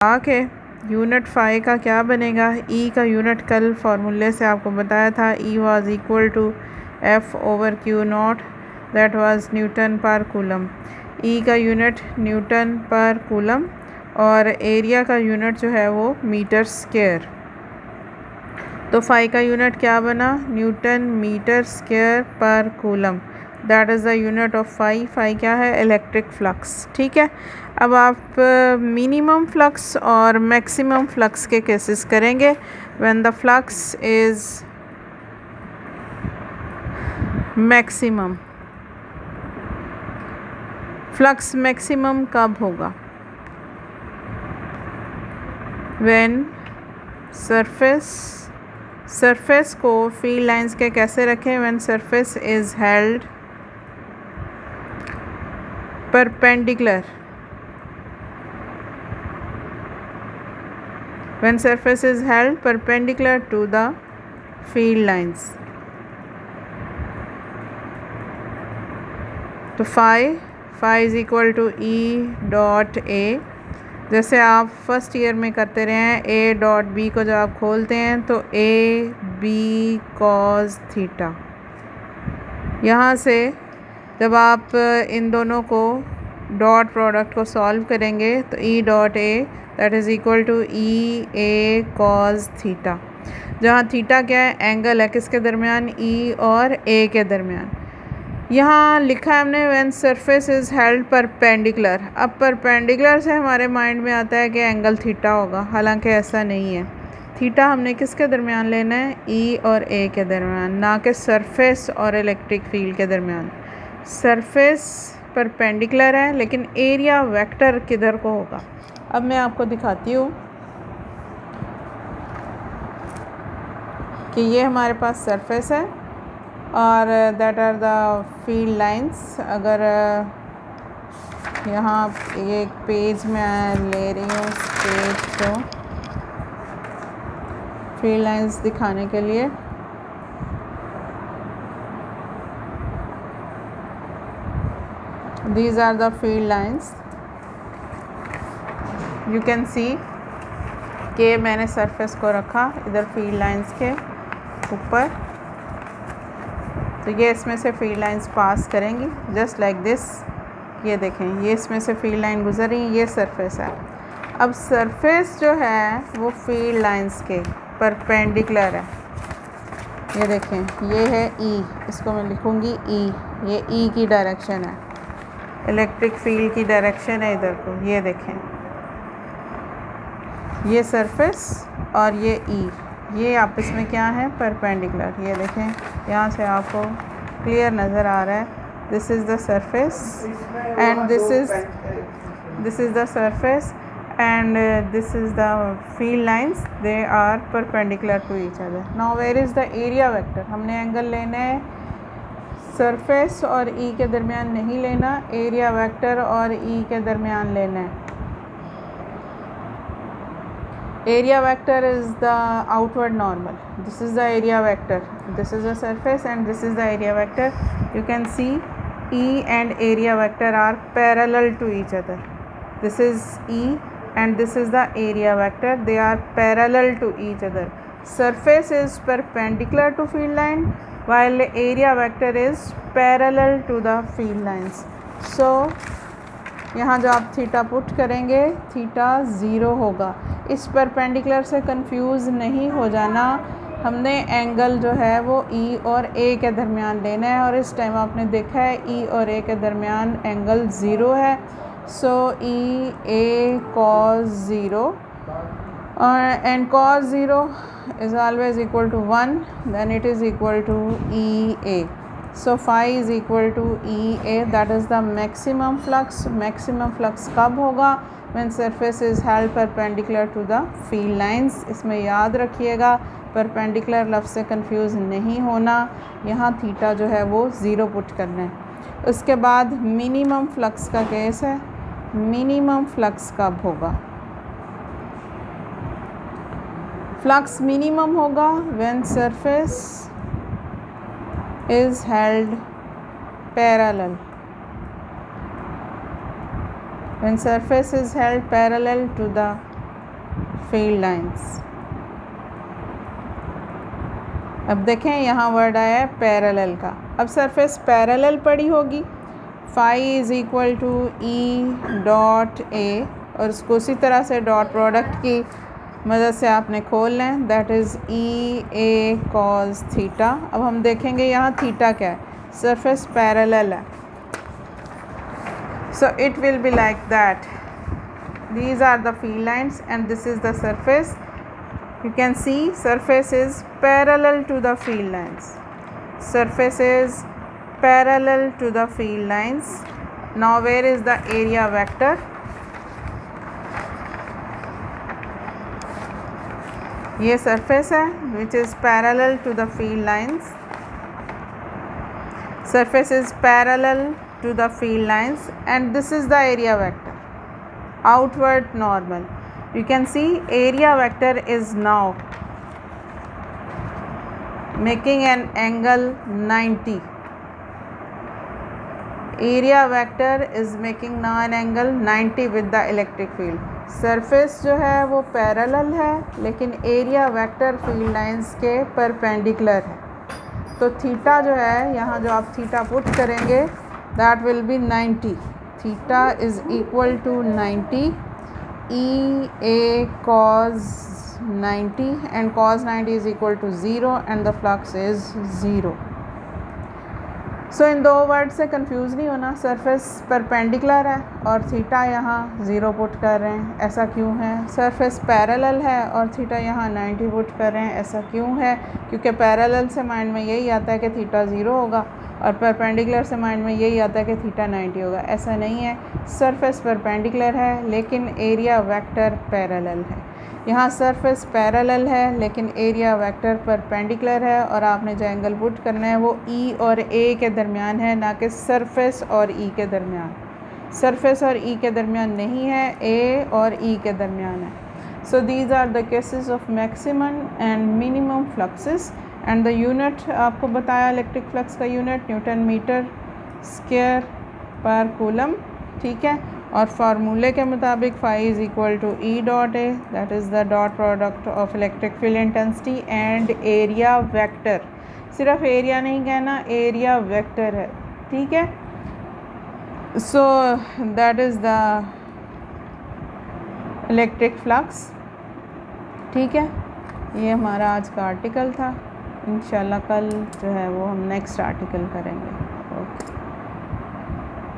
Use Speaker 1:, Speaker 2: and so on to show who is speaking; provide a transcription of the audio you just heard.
Speaker 1: के unit phi का क्या बनेगा। ई का यूनिट कल फार्मूले से आपको बताया था, E was equal to F over Q naught, that was newton per coulomb. E का यूनिट न्यूटन पर कूलम और एरिया का यूनिट जो है वो मीटर स्क्वायर। तो फाई का यूनिट क्या बना, न्यूटन मीटर स्क्वायर पर coulomb, that is the unit of phi. Phi क्या है, इलेक्ट्रिक फ्लक्स। ठीक है, अब आप मिनिमम फ्लक्स और मैक्सिमम फ्लक्स के केसेस करेंगे। When the flux is maximum, flux maximum कब होगा, व्हेन सरफेस को फील्ड लाइंस के कैसे रखें, when surface is held perpendicular, when surface is held perpendicular to the field lines। तो phi is equal to E dot A. जैसे आप first year में करते रहे हैं, ए डॉट बी को जब आप खोलते हैं तो ए बी कॉस थीटा। यहाँ से जब आप इन दोनों को डॉट प्रोडक्ट को सॉल्व करेंगे तो E dot A that is equal to E A cos theta, जहाँ थीटा क्या है, एंगल है किसके दरमियान, ई और ए के दरमियान। यहाँ लिखा है हमने when surface is held perpendicular. अब परपेंडिकुलर से हमारे माइंड में आता है कि एंगल थीटा होगा, हालांकि ऐसा नहीं है। थीटा हमने किसके दरमियान लेना है, ई और ए के दरमियान, ना कि सरफेस और इलेक्ट्रिक फील्ड के दरमियान। सरफेस परपेंडिकुलर है लेकिन एरिया वेक्टर किधर को होगा। अब मैं आपको दिखाती हूँ कि ये हमारे पास सरफेस है और that are the field lines. अगर यहाँ एक पेज में ले रही हूँ, उस पेज को फील्ड लाइंस दिखाने के लिए, these are the field lines। you can see कि मैंने सरफेस को रखा इधर फील्ड लाइंस के ऊपर, तो ये इसमें से फील्ड लाइंस पास करेंगी जस्ट लाइक दिस। ये देखें, ये इसमें से फील्ड लाइन गुजर रही है, ये सरफेस है। अब सरफेस जो है वो फील्ड लाइंस के परपेंडिकुलर है। ये देखें, ये है ई, इसको मैं लिखूँगी ई, ये ई की डायरेक्शन है, इलेक्ट्रिक फील्ड की डायरेक्शन है इधर को। ये देखें, ये सरफेस और ये ई, ये आपस में क्या है, परपेंडिकुलर। ये देखें, यहाँ से आपको क्लियर नज़र आ रहा है, this is the surface and this is the surface and this is the field lines, they are perpendicular to each other. Now where is the area vector. हमने एंगल लेना है, सरफेस और ई के दरमियान नहीं लेना, एरिया वेक्टर और ई के दरमियान लेना है। Area vector is the outward normal, this is the area vector, this is the surface and this is the area vector. You can see E and area vector are parallel to each other, this is E and this is the area vector, they are parallel to each other। surface is perpendicular to field line while area vector is parallel to the field lines। so यहाँ जो आप theta put करेंगे, theta 0 होगा। इस perpendicular से confuse नहीं हो जाना, हमने एंगल जो है वो ई और ए के दरमियान लेना है और इस टाइम आपने देखा है ई और ए के दरमियान एंगल 0 है। so E A cos 0 and cos 0 is always equal to 1, then it is equal to E A। so phi is equal to E A, that is the maximum flux। maximum flux कब होगा, when surface is held perpendicular to the field lines। इसमें याद रखिएगा, perpendicular लफ्ज़ से confuse नहीं होना। यहाँ थीटा जो है वो 0 पुट करना है। उसके बाद मिनिमम फ्लक्स का केस है। मिनिमम फ्लक्स कब होगा, फ्लक्स मिनिमम होगा when surface is held parallel, when surface is held parallel to the field lines. अब देखें यहाँ वर्ड आया है पैरेलल का। अब सरफेस पैरेलल पड़ी होगी, phi is equal to E dot A, और उसको उसी तरह से डॉट प्रोडक्ट की मदद से आपने खोल लें, that is E A cos theta. अब हम देखेंगे यहाँ थीटा क्या है, सरफेस पैरेलल है, so it will be like that. These are the field lines and this is the surface. You can see surface is parallel to the field lines. Surface is parallel to the field lines. Now where is the area vector? ये surface है which is parallel to the field lines. Surface is parallel to the field lines and this is the area vector, outward normal. You can see area vector is now making an angle 90. Area vector is making now an angle 90 with the electric field. Surface जो है वो parallel है लेकिन area vector field lines के perpendicular है, तो theta जो है यहाँ जो आप थीटा पुट करेंगे that will be 90. Theta is equal to 90 E A cos 90 and cos 90 is equal to 0 and the flux is 0. सो इन दो वर्ड से कंफ्यूज नहीं होना, सरफेस परपेंडिकुलर है और थीटा यहाँ 0 पुट कर रहे हैं, ऐसा क्यों है? सरफेस पैरेलल है और थीटा यहाँ 90 पुट कर रहे हैं, ऐसा क्यों है? क्योंकि पैरेलल से माइंड में यही आता है कि थीटा 0 होगा और परपेंडिकुलर से माइंड में यही आता है कि थीटा 90 होगा। ऐसा नहीं है, सरफेस परपेंडिकुलर है लेकिन एरिया वेक्टर पैरेलल है। यहाँ सरफेस पैरेलल है लेकिन एरिया वेक्टर परपेंडिकुलर है और आपने जो एंगल पुट करना है वो ई और ए के दरमियान है, ना कि सरफेस और ई के दरमियान। सरफेस और ई के दरमियान नहीं है, ए और ई के दरमियान है। So these are the cases of maximum and minimum fluxes and the unit आपको बताया इलेक्ट्रिक फ्लक्स का यूनिट न्यूटन मीटर स्क्वायर पर कूलम, ठीक है। और फार्मूले के मुताबिक phi is equal to E dot A, that is the dot product of electric field intensity and area vector. सिर्फ एरिया नहीं कहना, एरिया वेक्टर है, ठीक है। So that is the electric flux, ठीक है। ये हमारा आज का आर्टिकल था। इंशाल्लाह कल जो है वो हम नेक्स्ट आर्टिकल करेंगे।